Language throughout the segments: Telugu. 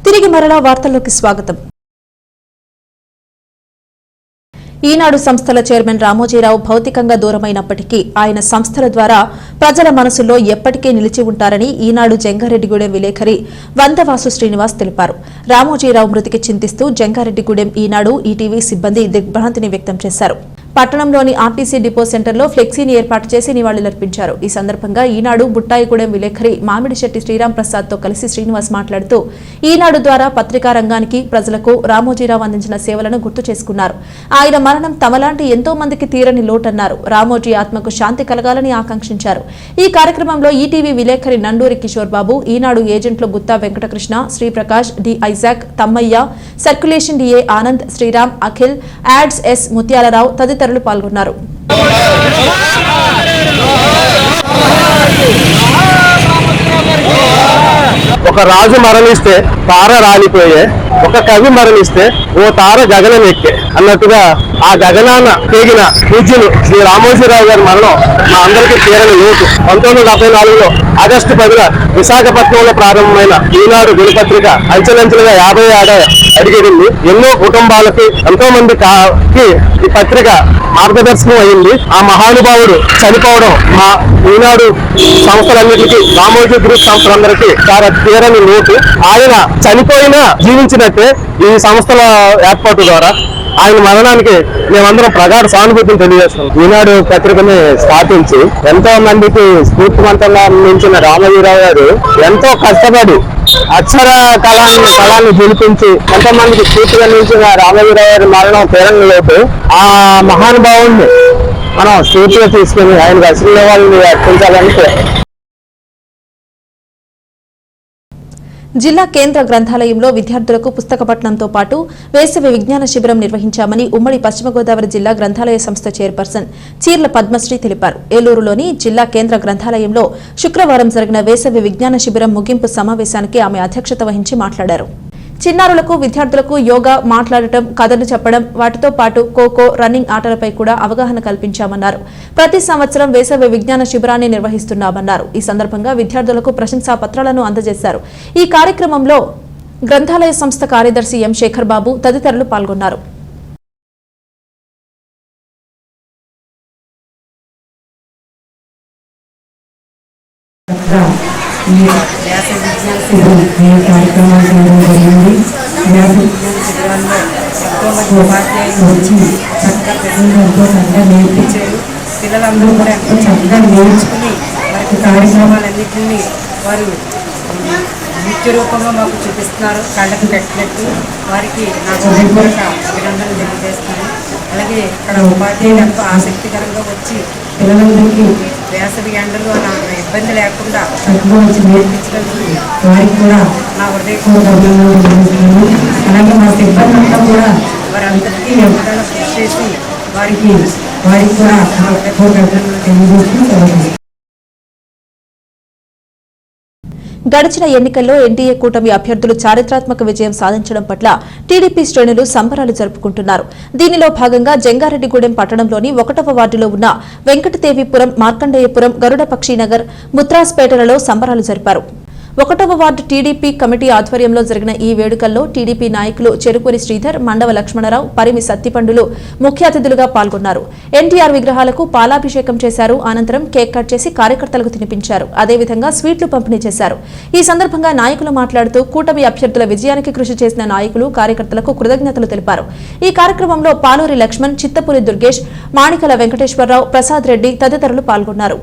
తిరిగి మరలా వార్తల్లోకి స్వాగతం. ఈనాడు సంస్థల చైర్మన్ రామోజీరావు భౌతికంగా దూరమైనప్పటికీ ఆయన సంస్థల ద్వారా ప్రజల మనసుల్లో ఎప్పటికీ నిలిచి ఉంటారని ఈనాడు జంగారెడ్డిగూడెం విలేకరి వందవాసు శ్రీనివాస్ తెలిపారు. రామోజీరావు మృతికి చింతిస్తూ జంగారెడ్డిగూడెం ఈనాడు ఈటీవీ సిబ్బంది దిగ్భ్రాంతిని వ్యక్తం చేశారు. పట్టణంలోని ఆర్టీసీ డిపో సెంటర్లో ఫ్లెక్సీని ఏర్పాటు చేసి నివాళులర్పించారు. ఈ సందర్భంగా ఈనాడు బుట్టాయిగూడెం విలేకరి మామిడిశెట్టి శ్రీరామ్ ప్రసాద్ తో కలిసి శ్రీనివాస్ మాట్లాడుతూ ఈనాడు ద్వారా పత్రికా రంగానికి ప్రజలకు రామోజీరావు అందించిన సేవలను గుర్తు చేసుకున్నారు. ఆయన మరణం తమలాంటి ఎంతో మందికి తీరని లోటన్నారు. రామోజీ ఆత్మకు శాంతి కలగాలని ఆకాంక్షించారు. ఈ కార్యక్రమంలో ఈటీవీ విలేకరి నండూరి కిషోర్ బాబు, ఈనాడు ఏజెంట్లు Gutta Venkatakrishna, Sriprakash, D Isaac, Tammayya, circulation DA Anand, Sriram, Akhil, ads S Mutyalarao తదితరులు పాల్గొన్నారు. ఒక రాజు మరణిస్తే తార రాలిపోయే, ఒక కవి మరణిస్తే ఓ తార గగనం ఎక్కే అన్నట్టుగా ఆ గగనాన పేగిన పూజ్యులు శ్రీ రామోజీరావు గారి మరణం మా అందరికీ తీరని లోటు. 1974లో ఆగస్టు 10న విశాఖపట్నంలో ప్రారంభమైన ఈనాడు దినపత్రిక అంచెలంచెలుగా 50 అడిగేది. ఎన్నో కుటుంబాలకి, ఎంతో మందికి ఈ పత్రిక మార్గదర్శకం అయింది. ఆ మహానుభావుడు చనిపోవడం మా ఈనాడు సంస్థలన్నిటికీ, రామోజీ గ్రూప్ సంస్థలందరికీ చాలా తీరని లోటు. ఆయన చనిపోయినా జీవించినట్టే ఈ సంస్థల ఏర్పాటు ద్వారా ఆయన మరణానికి మేమందరం ప్రగాఢ సానుభూతిని తెలియజేస్తాం. ఈనాడు పత్రికని స్థాపించి ఎంతో మందికి స్ఫూర్తివంతంగా అందించిన రామోజీరావు గారు ఎంతో కష్టపడి అక్షర కళాన్ని పిలిపించి ఎంతమందికి స్ఫూర్తిగా నిలిచిన రామోజీరావు గారి మరణం తీరని లోటు. ఆ మహానుభావుడిని మనం స్ఫూర్తిగా తీసుకుని ఆయనకు అసలు వాళ్ళని అర్పించాలంటే. జిల్లా కేంద్ర గ్రంథాలయంలో విద్యార్థులకు పుస్తక పఠనంతో పాటు వేసవి విజ్ఞాన శిబిరం నిర్వహించామని ఉమ్మడి పశ్చిమ గోదావరి జిల్లా గ్రంథాలయ సంస్థ చైర్పర్సన్ చీర్ల పద్మశ్రీ తెలిపారు. ఏలూరులోని జిల్లా కేంద్ర గ్రంథాలయంలో శుక్రవారం జరిగిన వేసవి విజ్ఞాన శిబిరం ముగింపు సమావేశానికి ఆమె అధ్యక్షత వహించి మాట్లాడారు. చిన్నారులకు, విద్యార్థులకు యోగా, మాట్లాడటం, కథలు చెప్పడం, వాటితో పాటు ఖోఖో, రన్నింగ్ ఆటలపై కూడా అవగాహన కల్పించామన్నారు. ప్రతి సంవత్సరం వేసవి విజ్ఞాన శిబిరాన్ని నిర్వహిస్తున్నామన్నారు. ఈ సందర్భంగా విద్యార్థులకు ప్రశంసా పత్రాలను అందజేశారు. ఈ కార్యక్రమంలో గ్రంథాలయ సంస్థ కార్యదర్శి ఎం శేఖర్ బాబు తదితరులు పాల్గొన్నారు. కార్యక్రమాలు చేయడం జరిగింది. ఉపాధ్యాయులు వచ్చి చక్కగా ఎంతో చక్కగా నేర్పించారు. పిల్లలందరూ కూడా ఎంతో చక్కగా నేర్చుకుని వారికి కార్యక్రమాలన్నింటినీ వారు నృత్య రూపంలో మాకు చూపిస్తున్నారు. కళ్ళకు కట్టినట్టు వారికి నా హృదయపూర్వక అభినందనలు తెలియజేస్తున్నాను. అలాగే ఇక్కడ ఉపాధ్యాయులు ఎంతో ఆసక్తికరంగా వచ్చి పిల్లలందరికీ వేసవి ఎండలు ఇబ్బంది లేకుండా చక్కగా వచ్చి నేర్పించడానికి వారికి కూడా నా హృదయపూర్వక అభినందనలు తెలియజేస్తున్నాను. అలాగే మా సిబ్బంది అంతా కూడా వారందరికీ ఎంతగానో కృషి చేసి వారికి కూడా నా హృదయపూర్వక అభినందనలు తెలియజేస్తూ గడిచిన ఎన్నికల్లో ఎన్డీఏ కూటమి అభ్యర్థులు చారిత్రాత్మక విజయం సాధించడం పట్ల టీడీపీ శ్రేణులు సంబరాలు జరుపుకుంటున్నారు. దీనిలో భాగంగా జంగారెడ్డిగూడెం పట్టణంలోని 1వ వార్డులో ఉన్న వెంకటదేవిపురం, మార్కండేయపురం, గరుడపక్షినగర్, ముత్రాస్పేటలలో సంబరాలు జరిపారు. 1వ వార్డు టీడీపీ కమిటీ ఆధ్వర్యంలో జరిగిన ఈ వేడుకల్లో టీడీపీ నాయకులు చెరుకూరి శ్రీధర్, మండవ లక్ష్మణరావు, పరిమి సత్తిపండులు ముఖ్య అతిథులుగా పాల్గొన్నారు. ఎన్టీఆర్ విగ్రహాలకు పాలాభిషేకం చేశారు. అనంతరం కేక్ కట్ చేసి కార్యకర్తలకు తినిపించారు. అదేవిధంగా స్వీట్లు పంపిణీ చేశారు. ఈ సందర్భంగా నాయకులు మాట్లాడుతూ కూటమి అభ్యర్థుల విజయానికి కృషి చేసిన నాయకులు, కార్యకర్తలకు కృతజ్ఞతలు తెలిపారు. ఈ కార్యక్రమంలో పాలూరి లక్ష్మణ్, చిత్తపూరి దుర్గేష్, మాణికల వెంకటేశ్వరరావు, ప్రసాద్ రెడ్డి తదితరులు పాల్గొన్నారు.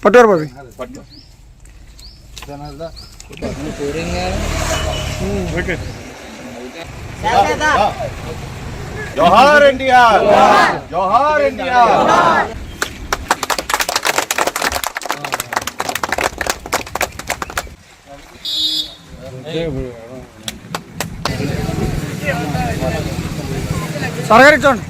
పట్టారు బాబీ జోహార్ ఇండియా, జోహార్ ఇండియా. సరగారి చూడండి.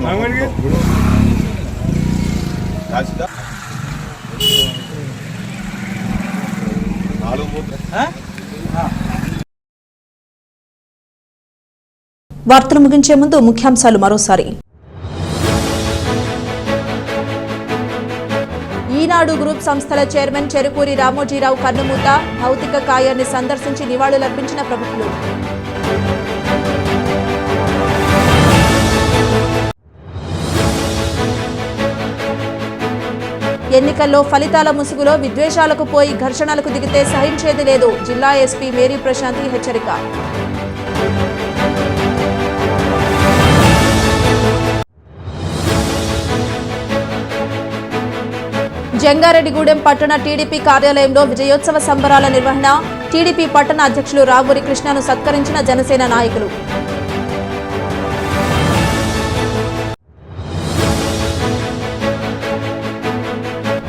రామగారికి రాసిదా 4 వార్తలు ముగించే ముందు ముఖ్యాంశాలు మరోసారి. ఈనాడు గ్రూప్ సంస్థల చైర్మన్ చెరుకూరి రామోజీరావు కన్నుమూత, భౌతిక కాయాన్ని సందర్శించి నివాళులర్పించిన ప్రముఖులు. ఎన్నికల్లో ఫలితాల ముసుగులో విద్వేషాలకు పోయి ఘర్షణలకు దిగితే సహించేది లేదు, జిల్లా ఎస్పీ మేరీ ప్రశాంతి హెచ్చరిక. జంగారెడ్డిగూడెం పట్టణ టీడీపీ కార్యాలయంలో విజయోత్సవ సంబరాల నిర్వహణ, టీడీపీ పట్టణ అధ్యక్షులు రావూరి కృష్ణను సత్కరించిన జనసేన నాయకులు.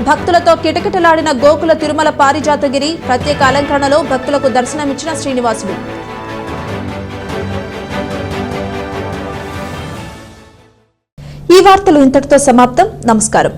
భక్తులతో కిటకిటలాడిన గోకుల తిరుమల పారిజాతగిరి, ప్రత్యేక అలంకరణలో భక్తులకు దర్శనమిచ్చిన శ్రీనివాసుడు. ఈ వార్తలు ఇంతటితో సమాప్తం. నమస్కారం.